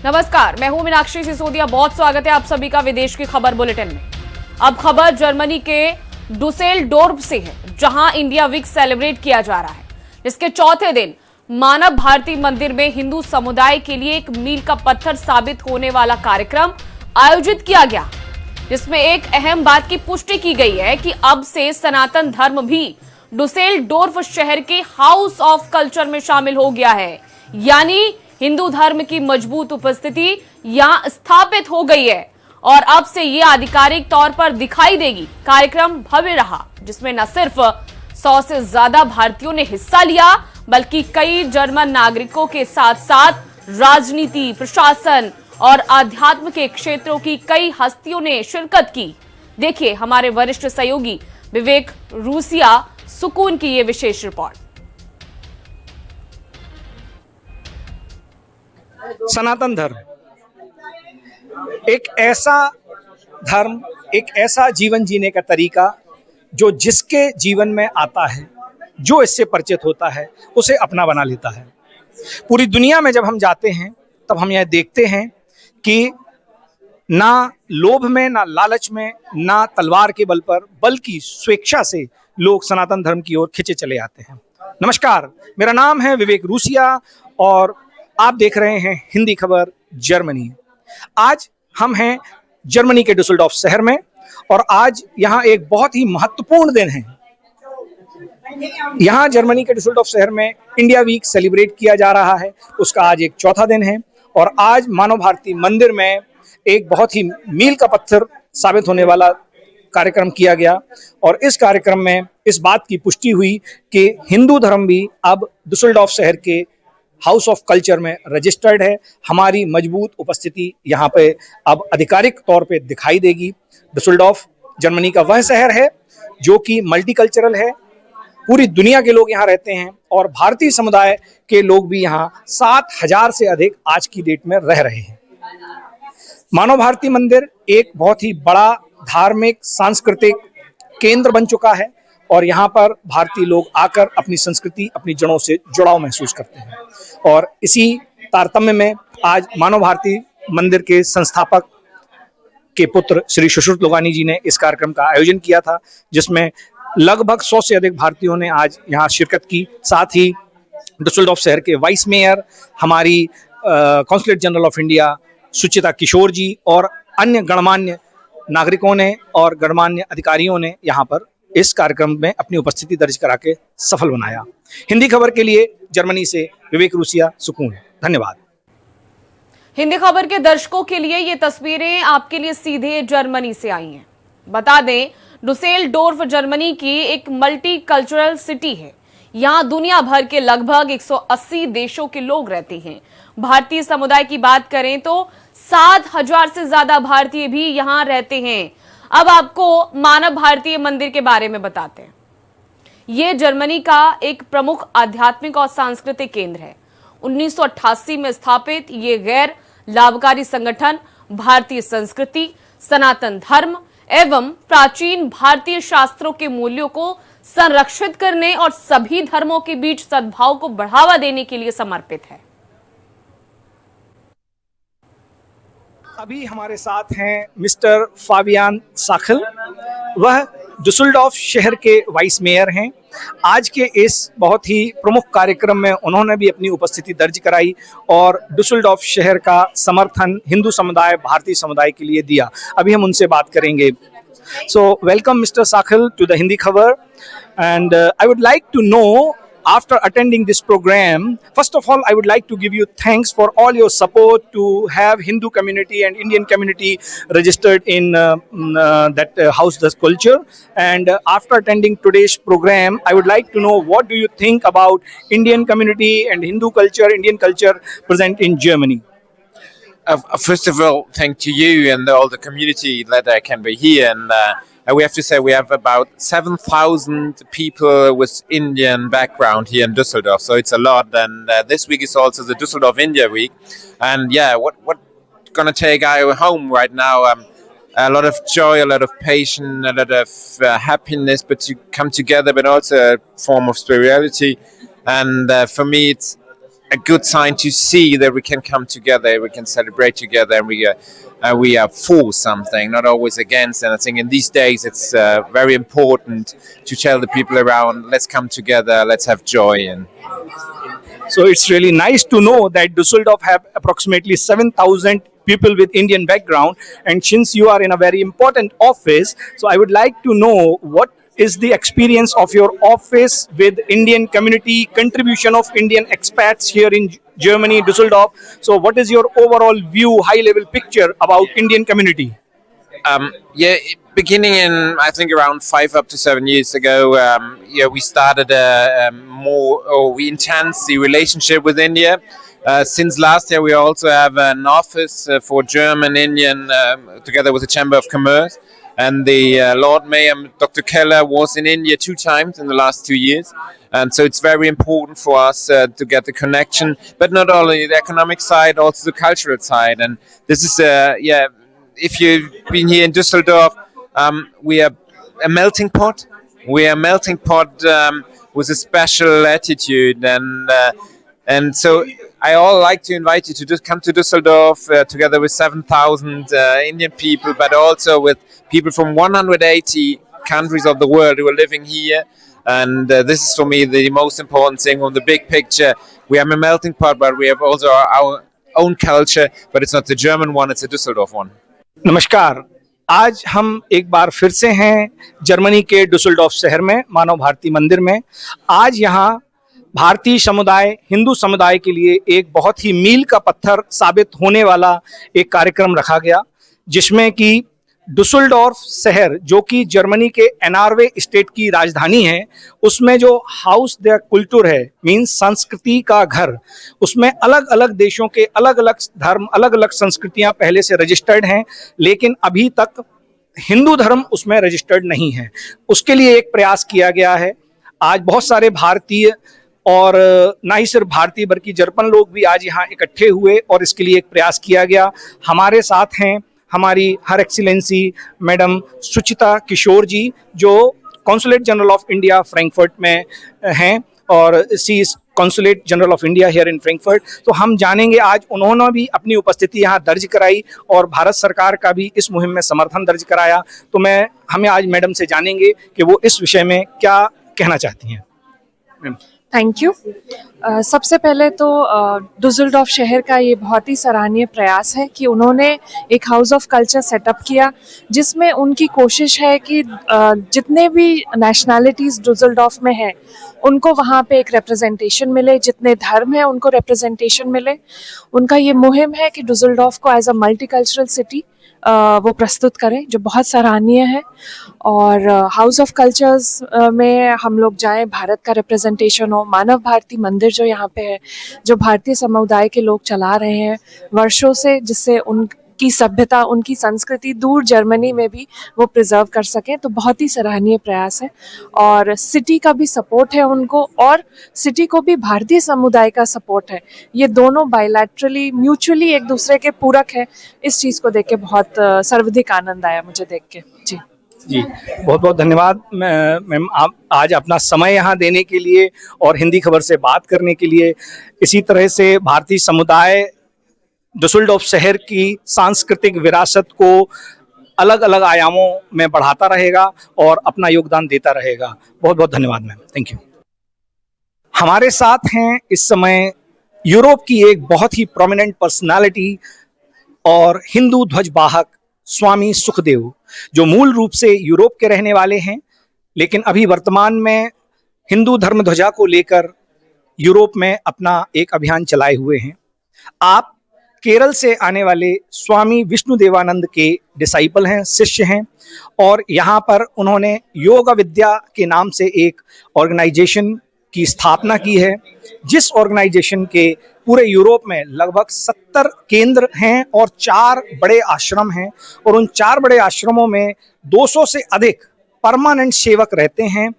नमस्कार, मैं हूं मीनाक्षी सिसोदिया। बहुत स्वागत है आप सभी का विदेश की खबर बुलेटिन में। अब खबर जर्मनी के डुसेलडोर्फ से है, जहां इंडिया वीक सेलिब्रेट किया जा रहा है, जिसके चौथे दिन मानव भारती मंदिर में हिंदू समुदाय के लिए एक मील का पत्थर साबित होने वाला कार्यक्रम आयोजित किया गया, जिसमें एक अहम बात की पुष्टि की गई है कि अब से सनातन धर्म भी डुसेलडोर्फ शहर के हाउस ऑफ कल्चर में शामिल हो गया है। यानी हिंदू धर्म की मजबूत उपस्थिति यहां स्थापित हो गई है और अब से ये आधिकारिक तौर पर दिखाई देगी। कार्यक्रम भव्य रहा, जिसमें न सिर्फ 100 से ज्यादा भारतीयों ने हिस्सा लिया, बल्कि कई जर्मन नागरिकों के साथ साथ राजनीति, प्रशासन और आध्यात्म के क्षेत्रों की कई हस्तियों ने शिरकत की। देखिए हमारे वरिष्ठ सहयोगी विवेक रूसिया सुकून की ये विशेष रिपोर्ट। सनातन धर्म एक ऐसा धर्म, एक ऐसा जीवन जीने का तरीका जो जिसके जीवन में आता है, जो इससे परिचित होता है, उसे अपना बना लेता है। पूरी दुनिया में जब हम जाते हैं तब हम यह देखते हैं कि ना लोभ में, ना लालच में, ना तलवार के बल पर, बल्कि स्वेच्छा से लोग सनातन धर्म की ओर खिंचे चले आते हैं। नमस्कार, मेरा नाम है विवेक रूसिया और आप देख रहे हैं हिंदी खबर जर्मनी। आज हम हैं जर्मनी के डुसेलडॉर्फ शहर में और आज यहाँ एक बहुत ही महत्वपूर्ण दिन है। यहाँ जर्मनी के डुसेलडॉर्फ शहर में इंडिया वीक सेलिब्रेट किया जा रहा है। उसका आज एक चौथा दिन है और आज मानव भारती मंदिर में एक बहुत ही मील का पत्थर साबित होने वाला कार्यक्रम किया गया और इस कार्यक्रम में इस बात की पुष्टि हुई कि हिंदू धर्म भी अब डुसेलडॉर्फ शहर के हाउस ऑफ कल्चर में रजिस्टर्ड है। हमारी मजबूत उपस्थिति यहाँ पे अब आधिकारिक तौर पे दिखाई देगी। डुसेलडॉर्फ जर्मनी का वह शहर है जो कि मल्टीकल्चरल है। पूरी दुनिया के लोग यहाँ रहते हैं और भारतीय समुदाय के लोग भी यहाँ 7,000 से अधिक आज की डेट में रह रहे हैं। मानव भारती मंदिर एक बहुत ही बड़ा धार्मिक सांस्कृतिक केंद्र बन चुका है और यहाँ पर भारतीय लोग आकर अपनी संस्कृति, अपनी जड़ों से जुड़ाव महसूस करते हैं। और इसी तारतम्य में आज मानव भारती मंदिर के संस्थापक के पुत्र श्री सुश्रुत लोगानी जी ने इस कार्यक्रम का आयोजन किया था, जिसमें लगभग 100 से अधिक भारतीयों ने आज यहाँ शिरकत की। साथ ही डुसेलडॉर्फ शहर के वाइस मेयर, हमारी कॉन्सुलेट जनरल ऑफ इंडिया सुचिता किशोर जी और अन्य गणमान्य नागरिकों ने और गणमान्य अधिकारियों ने यहाँ पर इस कार्यक्रम में अपनी उपस्थिति दर्ज करा के सफल बनाया। हिंदी खबर के लिए जर्मनी से विवेक रूसिया, सुकून। धन्यवाद। हिंदी खबर के दर्शकों के लिए ये तस्वीरें आपके लिए सीधे जर्मनी से आई हैं। बता दें, डुसेलडोर्फ जर्मनी की एक मल्टी कल्चरल सिटी है। यहाँ दुनिया भर के लगभग 180 देशों के लोग रहते हैं। भारतीय समुदाय की बात करें तो 7,000 से ज्यादा भारतीय भी यहाँ रहते हैं। अब आपको मानव भारतीय मंदिर के बारे में बताते हैं। ये जर्मनी का एक प्रमुख आध्यात्मिक और सांस्कृतिक केंद्र है। 1988 में स्थापित ये गैर लाभकारी संगठन भारतीय संस्कृति, सनातन धर्म एवं प्राचीन भारतीय शास्त्रों के मूल्यों को संरक्षित करने और सभी धर्मों के बीच सद्भाव को बढ़ावा देने के लिए समर्पित है। अभी हमारे साथ हैं मिस्टर फाबियान साखल। वह डुसेलडॉर्फ शहर के वाइस मेयर हैं। आज के इस बहुत ही प्रमुख कार्यक्रम में उन्होंने भी अपनी उपस्थिति दर्ज कराई और डुसेलडॉर्फ शहर का समर्थन हिंदू समुदाय, भारतीय समुदाय के लिए दिया। अभी हम उनसे बात करेंगे। So welcome mister Sakhal to the Hindi Khabar and I would like to know, after attending this program, first of all I would like to give you thanks for all your support to have Hindu community and Indian community registered in that house of culture. And after attending today's program, I would like to know, what do you think about Indian community and Hindu culture, Indian culture present in Germany? First of all, thank to you and all the community that I can be here, and we have to say we have about 7,000 people with Indian background here in Düsseldorf, so it's a lot. And this week is also the Düsseldorf India Week, and yeah, what gonna take I home right now? A lot of joy, a lot of patience, a lot of happiness, but to come together, but also a form of spirituality. And for me, it's a good sign to see that we can come together, we can celebrate together, and we are for something, not always against. And I think in these days it's very important to tell the people around, let's come together, let's have joy. And So it's really nice to know that Dusseldorf have approximately 7,000 people with Indian background, and since you are in a very important office, so I would like to know what is the experience of your office with Indian community, contribution of Indian expats here in Germany, Dusseldorf. So what is your overall view, high level picture about Indian community? Beginning in, I think, around 5 up to 7 years ago, we started we enhanced the relationship with India. Since last year, we also have an office for German Indian together with the Chamber of Commerce. And the Lord Mayor, Dr. Keller, was in India 2 times in the last 2 years. And so it's very important for us to get the connection, but not only the economic side, also the cultural side. And this is, if you've been here in Düsseldorf, we are a melting pot. We are a melting pot with a special attitude. And so I all like to invite you to just come to Düsseldorf together with 7,000 Indian people, but also with people from 180 countries of the world who are living here. And this is for me the most important thing on the big picture. We are a melting pot, but we have also our own culture, but it's not the German one, it's a Düsseldorf one. नमस्कार, आज हम एक बार फिर से हैं Germany के डुसेल्डॉर्फ शहर में, मानव भारती मंदिर में। आज यहाँ भारतीय समुदाय, हिंदू समुदाय के लिए एक बहुत ही मील का पत्थर साबित होने वाला एक कार्यक्रम रखा गया, जिसमें कि डुसेल्डॉर्फ शहर, जो कि जर्मनी के एनआरवे स्टेट की राजधानी है, उसमें जो हाउस der कुल्चर है, मीन्स संस्कृति का घर, उसमें अलग अलग देशों के अलग अलग धर्म, अलग अलग संस्कृतियां पहले से रजिस्टर्ड हैं, लेकिन अभी तक हिंदू धर्म उसमें रजिस्टर्ड नहीं है। उसके लिए एक प्रयास किया गया है। आज बहुत सारे भारतीय और ना ही सिर्फ भारतीय बल्कि जर्मन लोग भी आज यहाँ इकट्ठे हुए और इसके लिए एक प्रयास किया गया। हमारे साथ हैं हमारी हर एक्सीलेंसी मैडम सुचिता किशोर जी, जो consulate general of India Frankfurt में हैं और she is consulate general of India here in Frankfurt. तो हम जानेंगे, आज उन्होंने भी अपनी उपस्थिति यहाँ दर्ज कराई और भारत सरकार का भी इस मुहिम में समर्थन दर्ज कराया। तो हमें आज मैडम से जानेंगे कि वो इस विषय में क्या कहना चाहती हैं। Thank you. सबसे पहले तो डुसेल्डॉर्फ शहर का ये बहुत ही सराहनीय प्रयास है कि उन्होंने एक हाउस ऑफ कल्चर सेटअप किया, जिसमें उनकी कोशिश है कि जितने भी नेशनैलिटीज़ डुसेल्डॉर्फ में हैं उनको वहाँ पे एक रिप्रेजेंटेशन मिले, जितने धर्म हैं उनको रिप्रेजेंटेशन मिले। उनका ये मुहिम है कि डुसेल्डॉर्फ को एज अ मल्टीकल्चरल सिटी वो प्रस्तुत करें, जो बहुत सराहनीय है। और हाउस ऑफ कल्चर्स में हम लोग जाएं, भारत का रिप्रेजेंटेशन हो। मानव भारती मंदिर जो यहाँ पे है, जो भारतीय समुदाय के लोग चला रहे हैं वर्षों से, जिससे उनकी सभ्यता, उनकी संस्कृति दूर जर्मनी में भी वो प्रिजर्व कर सकें, तो बहुत ही सराहनीय प्रयास है। और सिटी का भी सपोर्ट है उनको, और सिटी को भी भारतीय समुदाय का सपोर्ट है। ये दोनों बायलैटरली, म्यूचुअली एक दूसरे के पूरक है। इस चीज़ को देख के बहुत सर्वाधिक आनंद आया मुझे देख के। जी, बहुत बहुत धन्यवाद मैम, आप आज अपना समय यहाँ देने के लिए और हिंदी खबर से बात करने के लिए। इसी तरह से भारतीय समुदाय डुसेल्डॉर्फ शहर की सांस्कृतिक विरासत को अलग अलग आयामों में बढ़ाता रहेगा और अपना योगदान देता रहेगा। बहुत बहुत धन्यवाद मैम, थैंक यू। हमारे साथ हैं इस समय यूरोप की एक बहुत ही प्रोमिनेंट पर्सनालिटी और हिंदू ध्वजवाहक स्वामी सुखदेव, जो मूल रूप से यूरोप के रहने वाले हैं, लेकिन अभी वर्तमान में हिंदू धर्म ध्वजा को लेकर यूरोप में अपना एक अभियान चलाए हुए हैं। आप केरल से आने वाले स्वामी विष्णुदेवानंद के डिसाइपल हैं, शिष्य हैं, और यहाँ पर उन्होंने योग विद्या के नाम से एक ऑर्गेनाइजेशन की स्थापना की है, जिस ऑर्गेनाइजेशन के पूरे यूरोप में लगभग 70 केंद्र हैं और 4 बड़े आश्रम हैं, और उन 4 बड़े आश्रमों में 200 से अधिक परमानेंट सेवक रहते हैं।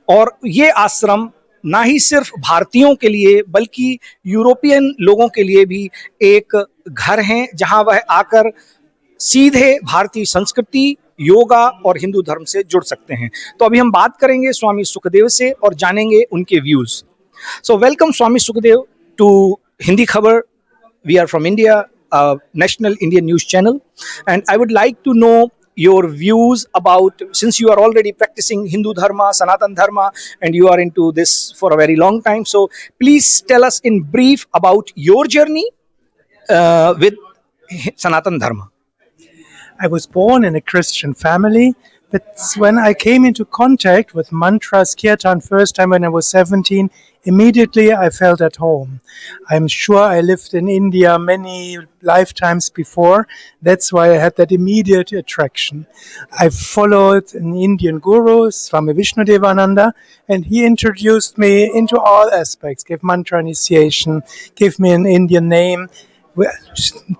और ये आश्रम ना ही सिर्फ भारतीयों के लिए बल्कि यूरोपियन लोगों के लिए भी एक घर हैं, जहां वह आकर सीधे भारतीय संस्कृति, योगा और हिंदू धर्म से जुड़ सकते हैं। तो अभी हम बात करेंगे स्वामी सुखदेव से और जानेंगे उनके views. So welcome Swami Sukhdev to Hindi Khabar. We are from India, national Indian news channel, and I would like to know your views about, since you are already practicing Hindu Dharma, Sanatan Dharma, and you are into this for a very long time. So please tell us in brief about your journey with Sanatan Dharma. I was born in a Christian family, but when I came into contact with mantras, kirtan, first time when I was 17, immediately I felt at home. I'm sure I lived in India many lifetimes before. That's why I had that immediate attraction. I followed an Indian guru, Swami Vishnudevananda, and he introduced me into all aspects, gave mantra initiation, gave me an Indian name,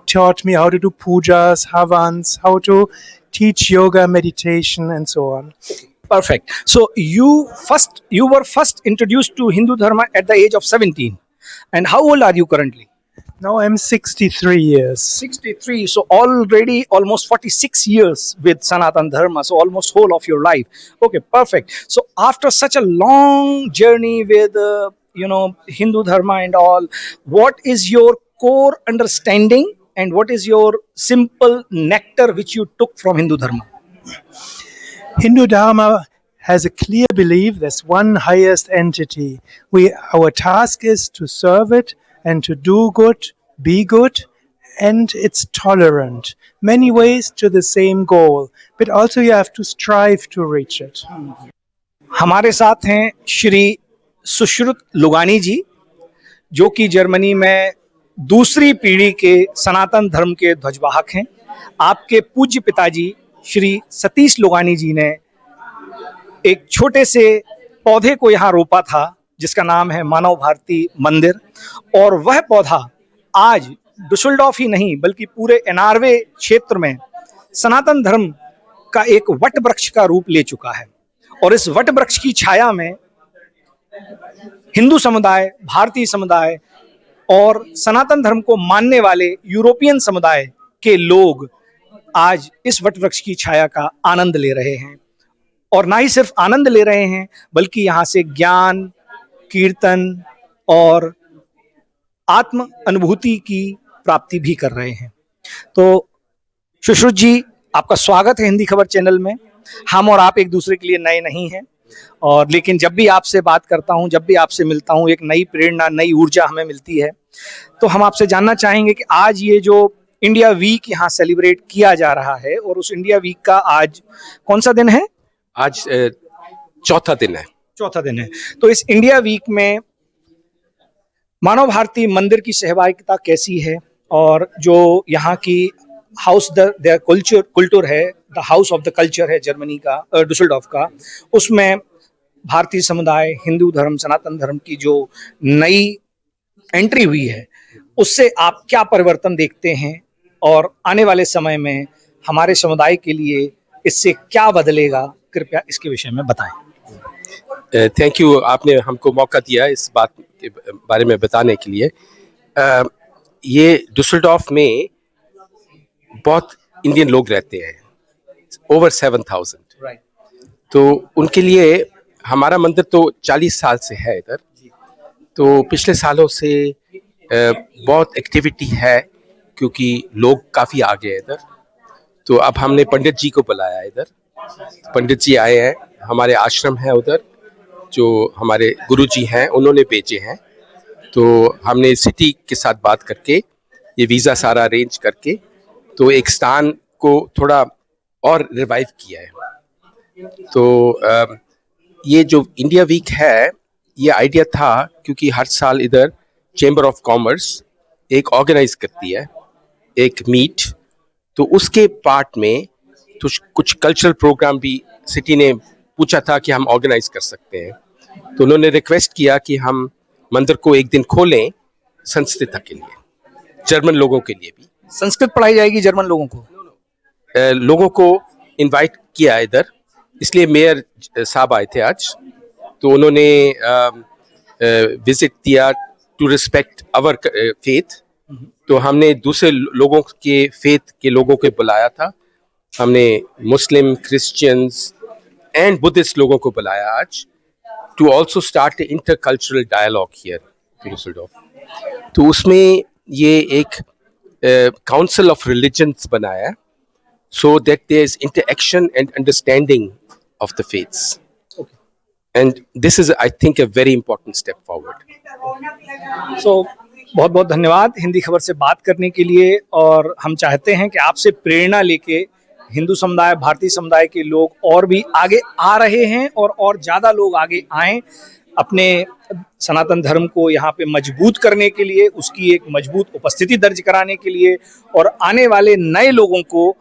taught me how to do pujas, havans, how to teach yoga, meditation, and so on. Perfect. So you were first introduced to Hindu Dharma at the age of 17. And how old are you currently? Now I'm 63 years. 63. So already almost 46 years with Sanatan Dharma. So almost whole of your life. Okay, perfect. So after such a long journey with Hindu Dharma and all, what is your core understanding and what is your simple nectar which you took from Hindu Dharma? Hindu Dharma has a clear belief there's one highest entity. Our task is to serve it and to do good, be good, and it's tolerant. Many ways to the same goal, but also you have to strive to reach it. हमारे साथ हैं श्री सुश्रुत लुगानी जी, जो कि Germany में दूसरी पीढ़ी के सनातन धर्म के ध्वजवाहक हैं। आपके पूज्य पिताजी श्री सतीश लुगानी जी ने एक छोटे से पौधे को यहाँ रोपा था जिसका नाम है मानव भारती मंदिर, और वह पौधा आज डुसलडॉर्फ ही नहीं बल्कि पूरे एनआरवे क्षेत्र में सनातन धर्म का एक वट वृक्ष का रूप ले चुका है। और इस वट वृक्ष की छाया में हिंदू समुदाय, भारतीय समुदाय और सनातन धर्म को मानने वाले यूरोपियन समुदाय के लोग आज इस वट वृक्ष की छाया का आनंद ले रहे हैं। और ना ही सिर्फ आनंद ले रहे हैं बल्कि यहाँ से ज्ञान, कीर्तन और आत्म अनुभूति की प्राप्ति भी कर रहे हैं। तो सुश्रुत जी, आपका स्वागत है हिंदी खबर चैनल में। हम और आप एक दूसरे के लिए नए नहीं हैं, और लेकिन जब भी आपसे बात करता हूं, जब भी आपसे मिलता हूं, एक नई प्रेरणा, नई ऊर्जा हमें मिलती है। तो हम आपसे जानना चाहेंगे कि आज ये जो इंडिया वीक यहाँ सेलिब्रेट किया जा रहा है, और उस इंडिया वीक का आज कौन सा दिन है? आज चौथा दिन है। चौथा दिन है। तो इस इंडिया वीक में मानव भारती मंदिर की सहभागिता कैसी है, और जो यहाँ की हाउस द कल्चर है, the house of the culture है जर्मनी का, डुसलडॉर्फ का, उसमें भारतीय समुदाय, हिंदू धर्म, सनातन धर्म की जो नई एंट्री हुई है, उससे आप क्या परिवर्तन देखते हैं, और आने वाले समय में हमारे समुदाय के लिए इससे क्या बदलेगा? कृपया इसके विषय में बताएं। थैंक यू, आपने हमको मौका दिया इस बात के बारे में बताने के लिए। ये डुसलडॉर्फ में बहुत इंडियन लोग रहते हैं, ओवर 7,000। तो उनके लिए हमारा मंदिर तो 40 साल से है इधर। तो पिछले सालों से बहुत एक्टिविटी है क्योंकि लोग काफ़ी आ गए इधर। तो अब हमने पंडित जी को बुलाया इधर। पंडित जी आए हैं, हमारे आश्रम है उधर, जो हमारे गुरु जी हैं उन्होंने भेजे हैं। तो हमने सिटी के साथ बात करके ये वीज़ा सारा अरेंज करके तो एक स्थान को थोड़ा और रिवाइव किया है। तो ये जो इंडिया वीक है, ये आइडिया था क्योंकि हर साल इधर चैम्बर ऑफ कॉमर्स एक ऑर्गेनाइज करती है एक मीट, तो उसके पार्ट में तो कुछ कल्चरल प्रोग्राम भी सिटी ने पूछा था कि हम ऑर्गेनाइज कर सकते हैं। तो उन्होंने रिक्वेस्ट किया कि हम मंदिर को एक दिन खोलें संस्कृत के लिए, जर्मन लोगों के लिए भी। संस्कृत पढ़ाई जाएगी जर्मन लोगों को? लोगों को इनवाइट किया इधर, इसलिए मेयर साहब आए थे आज। तो उन्होंने विजिट दिया टू रिस्पेक्ट आवर फेथ। तो हमने दूसरे लोगों के फेथ के लोगों को बुलाया था। हमने मुस्लिम, क्रिश्चियंस एंड बुद्धिस्ट लोगों को बुलाया आज to also start intercultural dialogue here in Dusseldorf. तो उसमें ये एक काउंसिल ऑफ रिलीजन्स बनाया, so that there is interaction and understanding of the faiths, and this is I think a very important step forward. So बहुत बहुत धन्यवाद हिंदी खबर से बात करने के लिए, और हम चाहते हैं कि आपसे प्रेरणा लेके हिंदू समुदाय, भारतीय समुदाय के लोग और भी आगे आ रहे हैं और ज़्यादा लोग आगे आएं अपने सनातन धर्म को यहाँ पे मजबूत करने के लिए, उसकी एक मजबूत उपस्थिति दर्ज कराने के लिए, और आने वाले नए लोगों को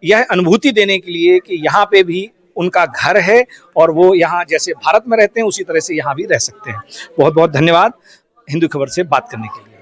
यह अनुभूति देने के लिए कि यहाँ पे भी उनका घर है और वो यहाँ जैसे भारत में रहते हैं उसी तरह से यहाँ भी रह सकते हैं। बहुत बहुत धन्यवाद हिंदू खबर से बात करने के लिए।